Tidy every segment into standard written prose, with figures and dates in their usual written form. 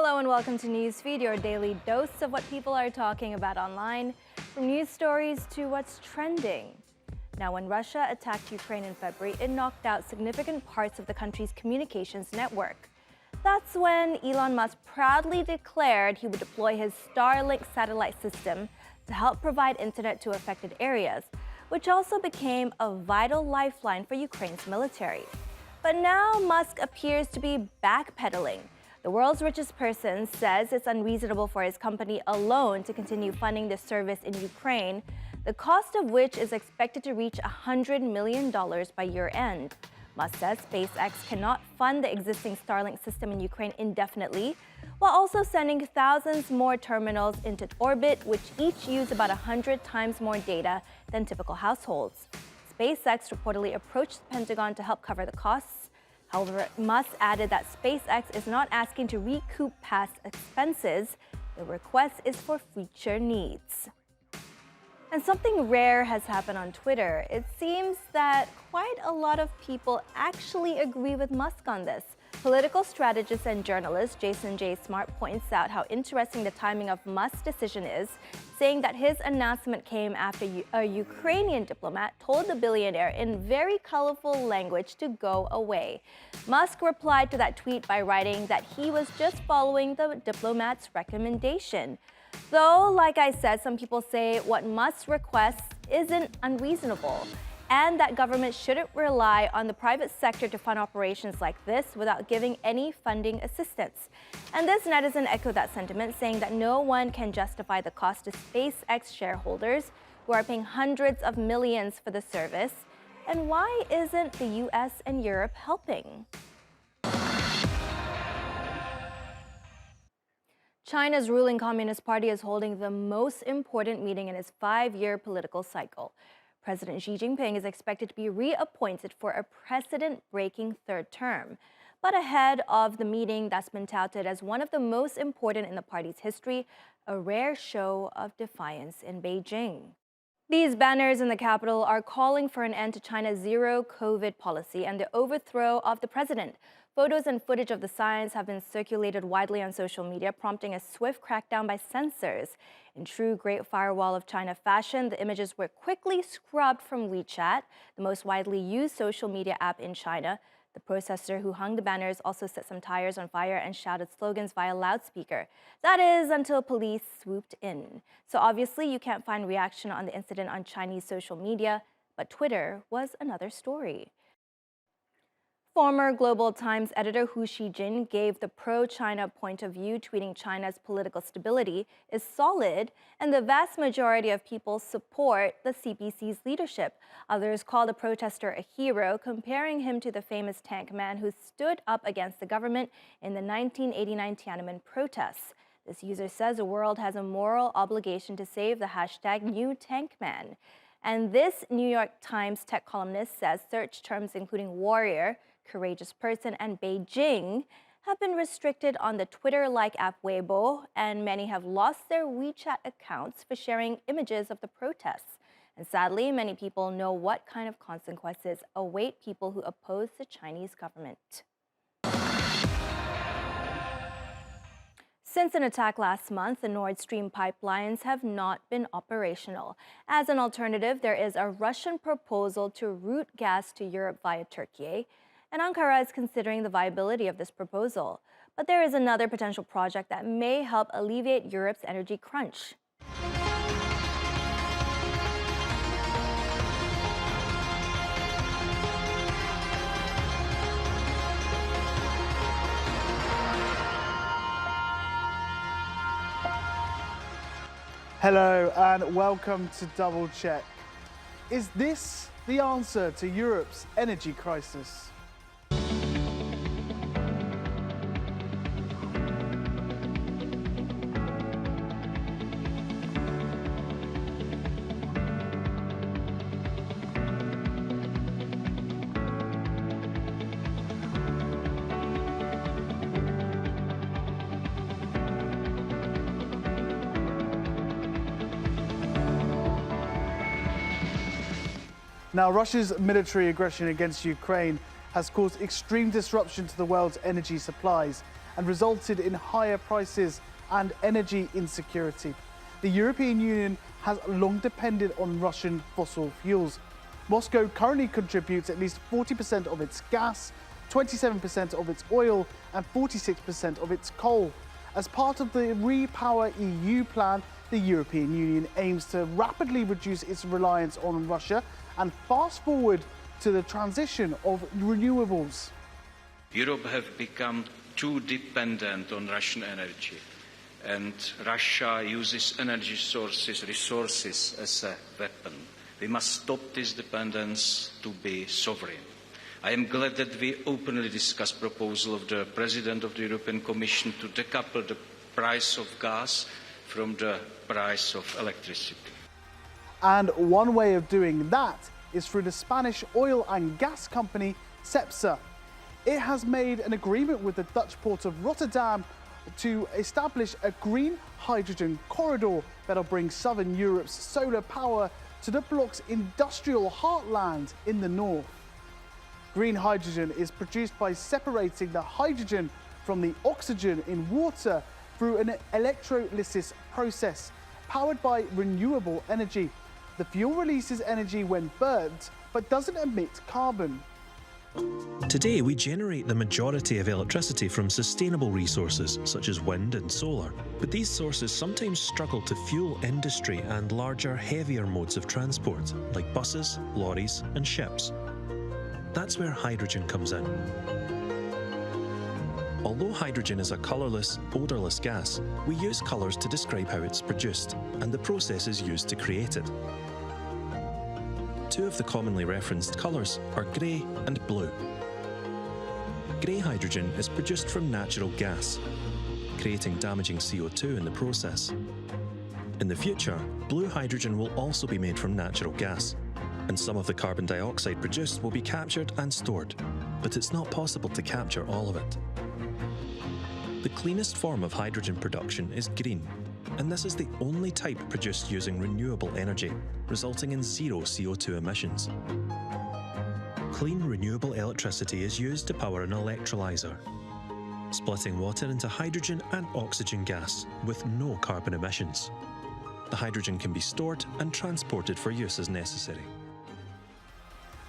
Hello and welcome to Newsfeed, your daily dose of what people are talking about online, from news stories to what's trending. Now, when Russia attacked Ukraine in February, it knocked out significant parts of the country's communications network. That's when Elon Musk proudly declared he would deploy his Starlink satellite system to help provide internet to affected areas, which also became a vital lifeline for Ukraine's military. But now Musk appears to be backpedaling. The world's richest person says it's unreasonable for his company alone to continue funding the service in Ukraine, the cost of which is expected to reach $100 million by year-end. Musk says SpaceX cannot fund the existing Starlink system in Ukraine indefinitely, while also sending thousands more terminals into orbit, which each use about 100 times more data than typical households. SpaceX reportedly approached the Pentagon to help cover the costs. However, Musk added that SpaceX is not asking to recoup past expenses. The request is for future needs. And something rare has happened on Twitter. It seems that quite a lot of people actually agree with Musk on this. Political strategist and journalist Jason J. Smart points out how interesting the timing of Musk's decision is, saying that his announcement came after a Ukrainian diplomat told the billionaire in very colorful language to go away. Musk replied to that tweet by writing that he was just following the diplomat's recommendation. Though, like I said, some people say what Musk requests isn't unreasonable, and that government shouldn't rely on the private sector to fund operations like this without giving any funding assistance. And this netizen echoed that sentiment, saying that no one can justify the cost to SpaceX shareholders who are paying hundreds of millions for the service. And why isn't the US and Europe helping? China's ruling Communist Party is holding the most important meeting in its 5-year political cycle. President Xi Jinping is expected to be reappointed for a precedent-breaking third term. But ahead of the meeting that's been touted as one of the most important in the party's history, a rare show of defiance in Beijing. These banners in the capital are calling for an end to China's zero-COVID policy and the overthrow of the president. Photos and footage of the signs have been circulated widely on social media, prompting a swift crackdown by censors. In true Great Firewall of China fashion, the images were quickly scrubbed from WeChat, the most widely used social media app in China. The protester who hung the banners also set some tires on fire and shouted slogans via loudspeaker. That is, until police swooped in. So obviously you can't find reaction on the incident on Chinese social media, but Twitter was another story. Former Global Times editor Hu Xijin gave the pro-China point of view, tweeting China's political stability is solid and the vast majority of people support the CPC's leadership. Others call the protester a hero, comparing him to the famous tank man who stood up against the government in the 1989 Tiananmen protests. This user says the world has a moral obligation to save the hashtag #NewTankman. And this New York Times tech columnist says search terms including warrior, courageous person, and Beijing have been restricted on the Twitter-like app Weibo, and many have lost their WeChat accounts for sharing images of the protests. And sadly, many people know what kind of consequences await people who oppose the Chinese government. Since an attack last month, the Nord Stream pipelines have not been operational. As an alternative, there is a Russian proposal to route gas to Europe via Turkey, and Ankara is considering the viability of this proposal. But there is another potential project that may help alleviate Europe's energy crunch. Hello and welcome to Double Check. Is this the answer to Europe's energy crisis? Now, Russia's military aggression against Ukraine has caused extreme disruption to the world's energy supplies, and resulted in higher prices and energy insecurity. The European Union has long depended on Russian fossil fuels. Moscow currently contributes at least 40% of its gas, 27% of its oil, and 46% of its coal. As part of the Repower EU plan, the European Union aims to rapidly reduce its reliance on Russia and fast forward to the transition of renewables. Europe has become too dependent on Russian energy, and Russia uses energy resources as a weapon. We must stop this dependence to be sovereign. I am glad that we openly discuss the proposal of the President of the European Commission to decouple the price of gas from the price of electricity. And one way of doing that is through the Spanish oil and gas company Cepsa. It has made an agreement with the Dutch port of Rotterdam to establish a green hydrogen corridor that'll bring southern Europe's solar power to the bloc's industrial heartland in the north. Green hydrogen is produced by separating the hydrogen from the oxygen in water through an electrolysis process powered by renewable energy. The fuel releases energy when burnt, but doesn't emit carbon. Today, we generate the majority of electricity from sustainable resources such as wind and solar. But these sources sometimes struggle to fuel industry and larger, heavier modes of transport, like buses, lorries, and ships. That's where hydrogen comes in. Although hydrogen is a colourless, odourless gas, we use colours to describe how it's produced and the processes used to create it. Two of the commonly referenced colours are grey and blue. Grey hydrogen is produced from natural gas, creating damaging CO2 in the process. In the future, blue hydrogen will also be made from natural gas, and some of the carbon dioxide produced will be captured and stored, but it's not possible to capture all of it. The cleanest form of hydrogen production is green, and this is the only type produced using renewable energy, resulting in zero CO2 emissions. Clean renewable electricity is used to power an electrolyser, splitting water into hydrogen and oxygen gas with no carbon emissions. The hydrogen can be stored and transported for use as necessary.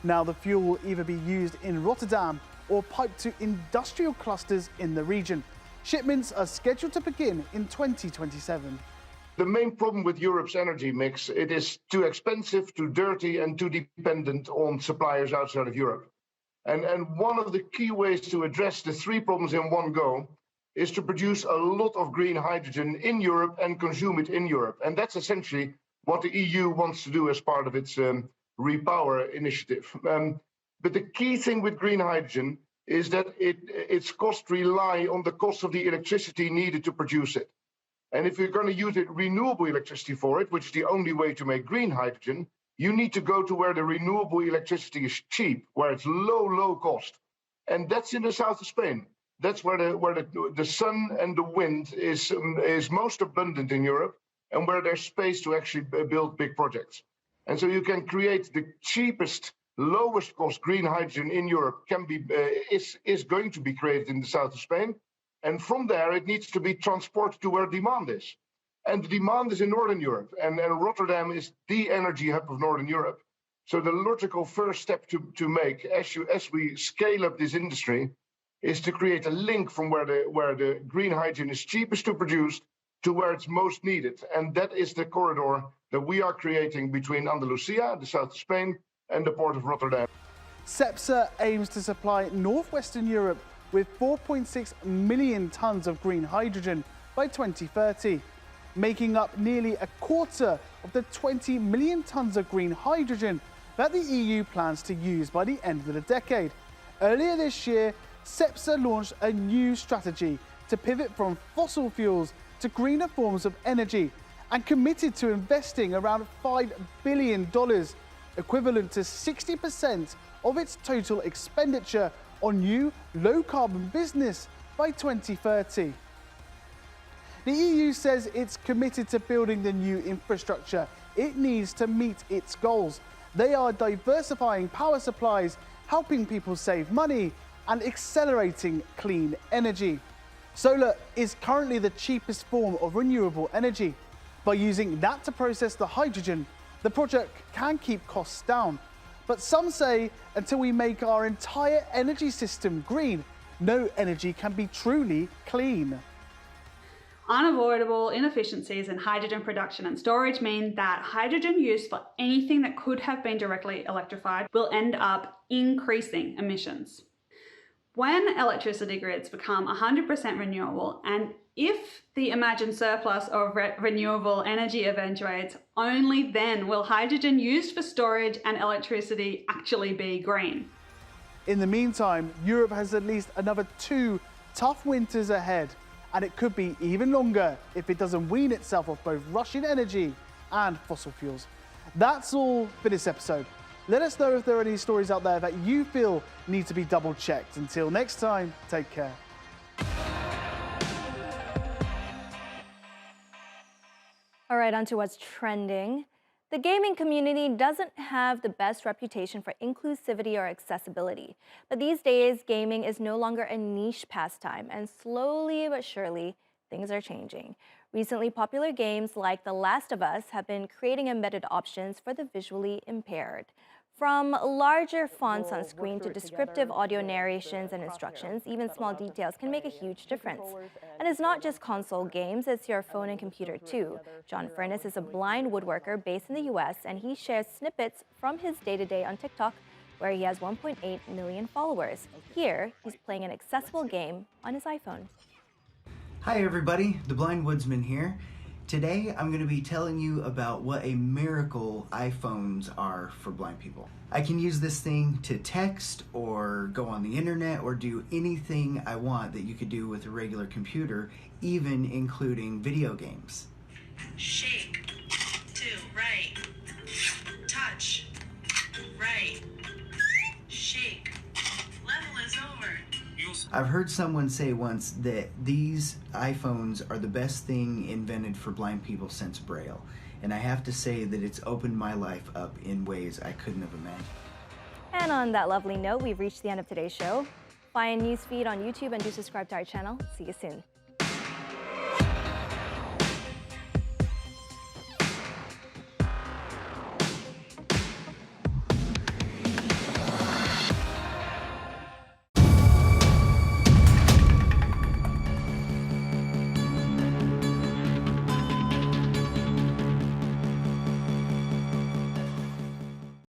Now the fuel will either be used in Rotterdam or piped to industrial clusters in the region. Shipments are scheduled to begin in 2027. The main problem with Europe's energy mix, it is too expensive, too dirty, and too dependent on suppliers outside of Europe. And one of the key ways to address the three problems in one go is to produce a lot of green hydrogen in Europe and consume it in Europe. And that's essentially what the EU wants to do as part of its Repower initiative. But the key thing with green hydrogen is that its costs rely on the cost of the electricity needed to produce it. And if you're going to use renewable electricity for it, which is the only way to make green hydrogen, you need to go to where the renewable electricity is cheap, where it's low cost. And that's in the south of Spain. That's where the sun and the wind is most abundant in Europe, and where there's space to actually build big projects. And so you can create the cheapest, lowest cost green hydrogen in Europe is going to be created in the south of Spain. And from there, it needs to be transported to where demand is. And the demand is in Northern Europe. And Rotterdam is the energy hub of Northern Europe. So the logical first step to make as we scale up this industry is to create a link from where the green hydrogen is cheapest to produce to where it's most needed. And that is the corridor that we are creating between Andalusia, the south of Spain, and the port of Rotterdam. Cepsa aims to supply northwestern Europe with 4.6 million tonnes of green hydrogen by 2030, making up nearly a quarter of the 20 million tonnes of green hydrogen that the EU plans to use by the end of the decade. Earlier this year, Cepsa launched a new strategy to pivot from fossil fuels to greener forms of energy and committed to investing around $5 billion, equivalent to 60% of its total expenditure on new low-carbon business by 2030. The EU says it's committed to building the new infrastructure it needs to meet its goals. They are diversifying power supplies, helping people save money, and accelerating clean energy. Solar is currently the cheapest form of renewable energy. By using that to process the hydrogen, the project can keep costs down. But some say until we make our entire energy system green, no energy can be truly clean. Unavoidable inefficiencies in hydrogen production and storage mean that hydrogen used for anything that could have been directly electrified will end up increasing emissions. When electricity grids become 100% renewable, and if the imagined surplus of renewable energy eventuates, only then will hydrogen used for storage and electricity actually be green. In the meantime, Europe has at least another 2 tough winters ahead, and it could be even longer if it doesn't wean itself off both Russian energy and fossil fuels. That's all for this episode. Let us know if there are any stories out there that you feel need to be double checked. Until next time, take care. All right, on to what's trending. The gaming community doesn't have the best reputation for inclusivity or accessibility. But these days, gaming is no longer a niche pastime, and slowly but surely, things are changing. Recently, popular games like The Last of Us have been creating embedded options for the visually impaired. From larger fonts on screen to descriptive audio narrations and instructions, even small details can make a huge difference. And it's not just console games, it's your phone and computer too. John Furness is a blind woodworker based in the US, and he shares snippets from his day-to-day on TikTok, where he has 1.8 million followers. Here, he's playing an accessible game on his iPhone. Hi everybody, the Blind Woodsman here. Today I'm going to be telling you about what a miracle iPhones are for blind people. I can use this thing to text or go on the internet or do anything I want that you could do with a regular computer, even including video games. Shake to right, touch, right, shake, level is over. I've heard someone say once that these iPhones are the best thing invented for blind people since Braille. And I have to say that it's opened my life up in ways I couldn't have imagined. And on that lovely note, we've reached the end of today's show. Find Newsfeed on YouTube and do subscribe to our channel. See you soon.